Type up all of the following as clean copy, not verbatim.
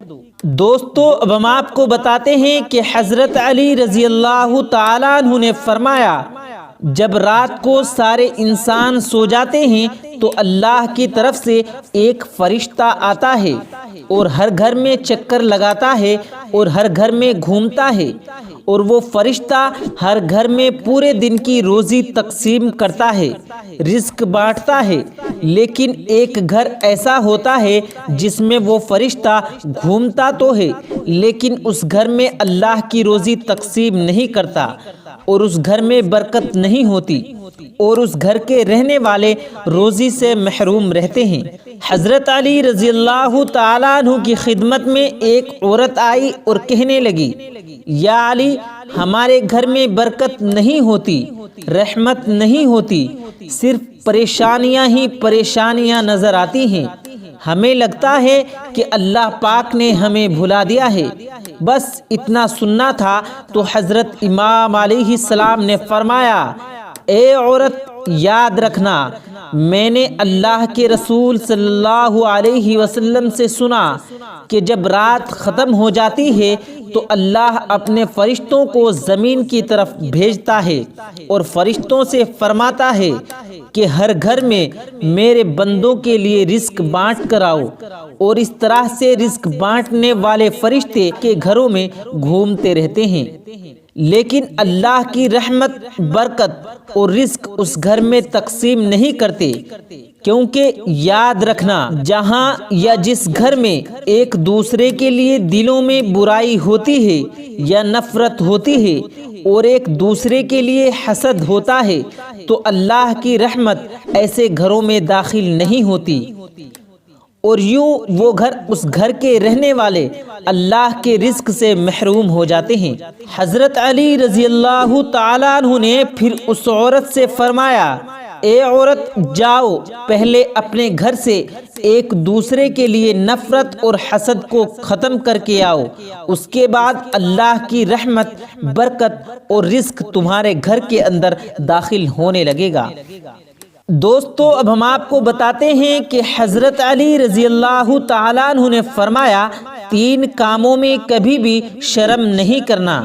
دوستو اب ہم آپ کو بتاتے ہیں کہ حضرت علی رضی اللہ تعالیٰ عنہ نے فرمایا، جب رات کو سارے انسان سو جاتے ہیں تو اللہ کی طرف سے ایک فرشتہ آتا ہے اور ہر گھر میں چکر لگاتا ہے اور ہر گھر میں گھومتا ہے، اور وہ فرشتہ ہر گھر میں پورے دن کی روزی تقسیم کرتا ہے، رزق بانٹتا ہے۔ لیکن ایک گھر ایسا ہوتا ہے جس میں وہ فرشتہ گھومتا تو ہے لیکن اس گھر میں اللہ کی روزی تقسیم نہیں کرتا، اور اس گھر میں برکت نہیں ہوتی، اور اس گھر کے رہنے والے روزی سے محروم رہتے ہیں۔ حضرت علی رضی اللہ تعالیٰ عنہ کی خدمت میں ایک عورت آئی اور کہنے لگی، یا علی، ہمارے گھر میں برکت نہیں ہوتی، رحمت نہیں ہوتی، صرف پریشانیاں ہی پریشانیاں نظر آتی ہیں، ہمیں لگتا ہے کہ اللہ پاک نے ہمیں بھلا دیا ہے۔ بس اتنا سننا تھا تو حضرت امام علیہ السلام نے فرمایا، اے عورت، یاد رکھنا، میں نے اللہ کے رسول صلی اللہ علیہ وسلم سے سنا کہ جب رات ختم ہو جاتی ہے تو اللہ اپنے فرشتوں کو زمین کی طرف بھیجتا ہے اور فرشتوں سے فرماتا ہے کہ ہر گھر میں میرے بندوں کے لیے رزق بانٹ کر آؤ، اور اس طرح سے رزق بانٹنے والے فرشتے کے گھروں میں گھومتے رہتے ہیں، لیکن اللہ کی رحمت، برکت اور رزق اس گھر میں تقسیم نہیں کرتے، کیونکہ یاد رکھنا، جہاں یا جس گھر میں ایک دوسرے کے لیے دلوں میں برائی ہوتی ہے یا نفرت ہوتی ہے اور ایک دوسرے کے لیے حسد ہوتا ہے تو اللہ کی رحمت ایسے گھروں میں داخل نہیں ہوتی، اور یوں وہ گھر، اس گھر کے رہنے والے اللہ کے رزق سے محروم ہو جاتے ہیں۔ حضرت علی رضی اللہ تعالیٰ عنہ نے پھر اس عورت سے فرمایا، اے عورت، جاؤ، پہلے اپنے گھر سے ایک دوسرے کے لیے نفرت اور حسد کو ختم کر کے آؤ، اس کے بعد اللہ کی رحمت، برکت اور رزق تمہارے گھر کے اندر داخل ہونے لگے گا۔ دوستو اب ہم آپ کو بتاتے ہیں کہ حضرت علی رضی اللہ تعالیٰ عنہ نے فرمایا، 3 کاموں میں کبھی بھی شرم نہیں کرنا۔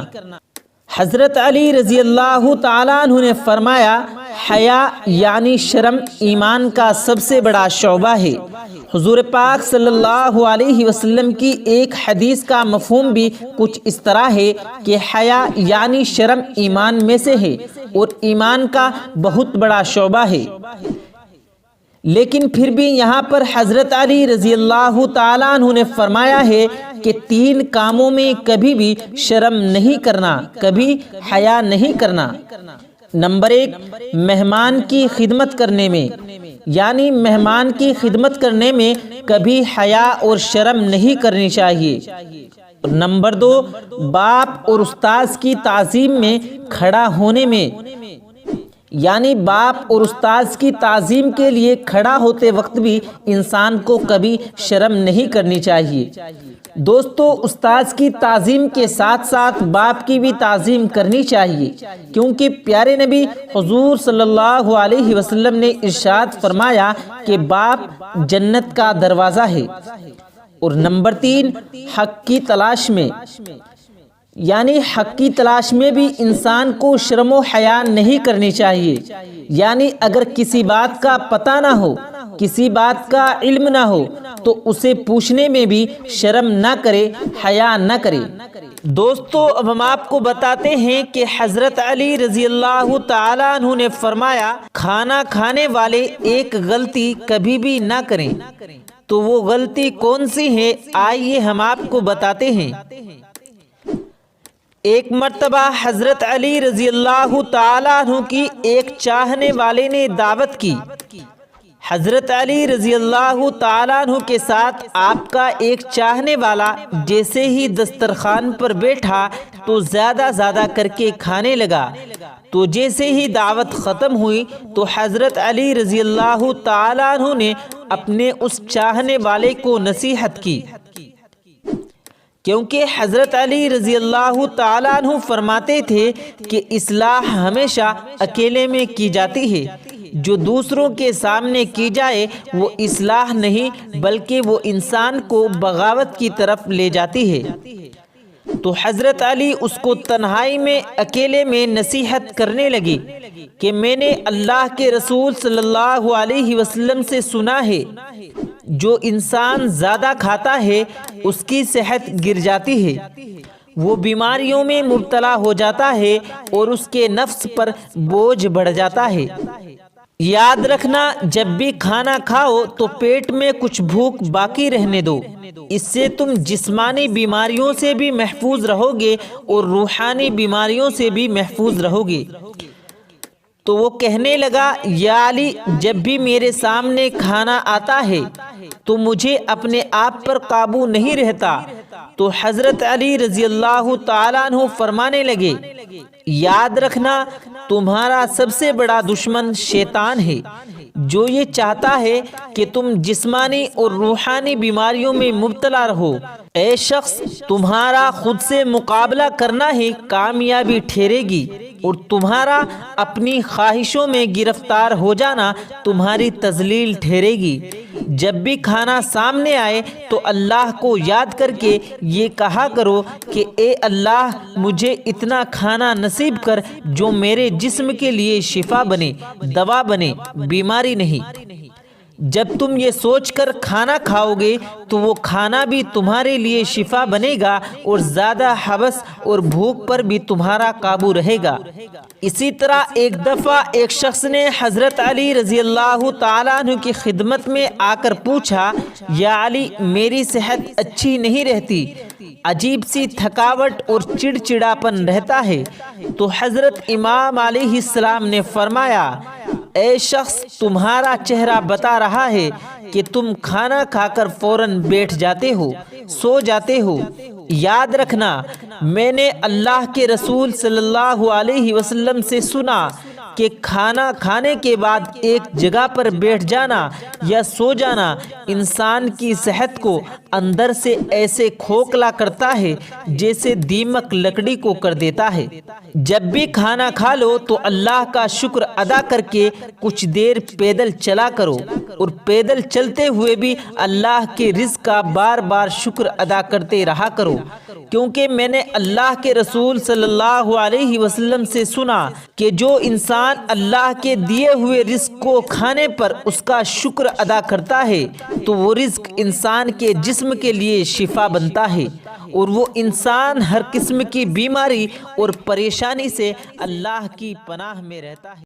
حضرت علی رضی اللہ تعالیٰ عنہ نے فرمایا، حیا یعنی شرم ایمان کا سب سے بڑا شعبہ ہے۔ حضور پاک صلی اللہ علیہ وسلم کی ایک حدیث کا مفہوم بھی کچھ اس طرح ہے کہ حیا یعنی شرم ایمان میں سے ہے اور ایمان کا بہت بڑا شعبہ ہے، لیکن پھر بھی یہاں پر حضرت علی رضی اللہ تعالیٰ عنہ نے فرمایا ہے کہ 3 کاموں میں کبھی بھی شرم نہیں کرنا، کبھی حیا نہیں کرنا۔ نمبر 1، مہمان کی خدمت کرنے میں، یعنی مہمان کی خدمت کرنے میں کبھی حیا اور شرم نہیں کرنی چاہیے۔ نمبر 2، باپ اور استاذ کی تعظیم میں کھڑا ہونے میں، یعنی باپ اور استاذ کی تعظیم کے لیے کھڑا ہوتے وقت بھی انسان کو کبھی شرم نہیں کرنی چاہیے۔ دوستو، استاذ کی تعظیم کے ساتھ ساتھ باپ کی بھی تعظیم کرنی چاہیے، کیونکہ پیارے نبی حضور صلی اللہ علیہ وسلم نے ارشاد فرمایا کہ باپ جنت کا دروازہ ہے۔ اور نمبر 3، حق کی تلاش میں، یعنی حق کی تلاش میں بھی انسان کو شرم و حیا نہیں کرنی چاہیے، یعنی اگر کسی بات کا پتہ نہ ہو، کسی بات کا علم نہ ہو تو اسے پوچھنے میں بھی شرم نہ کرے، حیا نہ کرے۔ دوستو اب ہم آپ کو بتاتے ہیں کہ حضرت علی رضی اللہ تعالیٰ عنہ نے فرمایا، کھانا کھانے والے ایک غلطی کبھی بھی نہ کریں۔ تو وہ غلطی کون سی ہے، آئیے ہم آپ کو بتاتے ہیں۔ ایک مرتبہ حضرت علی رضی اللہ تعالیٰ عنہ کی ایک چاہنے والے نے دعوت کی۔ حضرت علی رضی اللہ تعالیٰ عنہ کے ساتھ آپ کا ایک چاہنے والا جیسے ہی دسترخوان پر بیٹھا تو زیادہ کر کے کھانے لگا، تو جیسے ہی دعوت ختم ہوئی تو حضرت علی رضی اللہ تعالیٰ عنہ نے اپنے اس چاہنے والے کو نصیحت کی، کیونکہ حضرت علی رضی اللہ تعالیٰ عنہ فرماتے تھے کہ اصلاح ہمیشہ اکیلے میں کی جاتی ہے، جو دوسروں کے سامنے کی جائے وہ اصلاح نہیں بلکہ وہ انسان کو بغاوت کی طرف لے جاتی ہے۔ تو حضرت علی اس کو تنہائی میں اکیلے میں نصیحت کرنے لگی کہ میں نے اللہ کے رسول صلی اللہ علیہ وسلم سے سنا ہے جو انسان زیادہ کھاتا ہے اس کی صحت گر جاتی ہے، وہ بیماریوں میں مبتلا ہو جاتا ہے اور اس کے نفس پر بوجھ بڑھ جاتا ہے۔ یاد رکھنا جب بھی کھانا کھاؤ تو پیٹ میں کچھ بھوک باقی رہنے دو، اس سے تم جسمانی بیماریوں سے بھی محفوظ رہو گے اور روحانی بیماریوں سے بھی محفوظ رہو گے۔ تو وہ کہنے لگا یا علی جب بھی میرے سامنے کھانا آتا ہے تو مجھے اپنے آپ پر قابو نہیں رہتا۔ تو حضرت علی رضی اللہ تعالیٰ عنہ فرمانے لگے یاد رکھنا تمہارا سب سے بڑا دشمن شیطان ہے جو یہ چاہتا ہے کہ تم جسمانی اور روحانی بیماریوں میں مبتلا رہو۔ اے شخص تمہارا خود سے مقابلہ کرنا ہی کامیابی ٹھہرے گی اور تمہارا اپنی خواہشوں میں گرفتار ہو جانا تمہاری تذلیل ٹھہرے گی۔ جب بھی کھانا سامنے آئے تو اللہ کو یاد کر کے یہ کہا کرو کہ اے اللہ مجھے اتنا کھانا نصیب کر جو میرے جسم کے لیے شفا بنے، دوا بنے، بیماری نہیں۔ جب تم یہ سوچ کر کھانا کھاؤ گے تو وہ کھانا بھی تمہارے لیے شفا بنے گا اور زیادہ حوث اور بھوک پر بھی تمہارا قابو رہے گا۔ اسی طرح ایک دفعہ ایک شخص نے حضرت علی رضی اللہ تعالیٰ عنہ کی خدمت میں آ کر پوچھا یا علی میری صحت اچھی نہیں رہتی، عجیب سی تھکاوٹ اور چڑچڑاپن رہتا ہے۔ تو حضرت امام علیہ السلام نے فرمایا اے شخص تمہارا چہرہ بتا رہا ہے کہ تم کھانا کھا کر فوراً بیٹھ جاتے ہو، سو جاتے ہو۔ یاد رکھنا میں نے اللہ کے رسول صلی اللہ علیہ وسلم سے سنا کہ کھانا کھانے کے بعد ایک جگہ پر بیٹھ جانا یا سو جانا انسان کی صحت کو اندر سے ایسے کھوکھلا کرتا ہے جیسے دیمک لکڑی کو کر دیتا ہے۔ جب بھی کھانا کھا لو تو اللہ کا شکر ادا کر کے کچھ دیر پیدل چلا کرو اور پیدل چلتے ہوئے بھی اللہ کے رزق کا بار بار شکر ادا کرتے رہا کرو، کیونکہ میں نے اللہ کے رسول صلی اللہ علیہ وسلم سے سنا کہ جو انسان اللہ کے دیے ہوئے رزق کو کھانے پر اس کا شکر ادا کرتا ہے تو وہ رزق انسان کے جسم کے لیے شفا بنتا ہے اور وہ انسان ہر قسم کی بیماری اور پریشانی سے اللہ کی پناہ میں رہتا ہے۔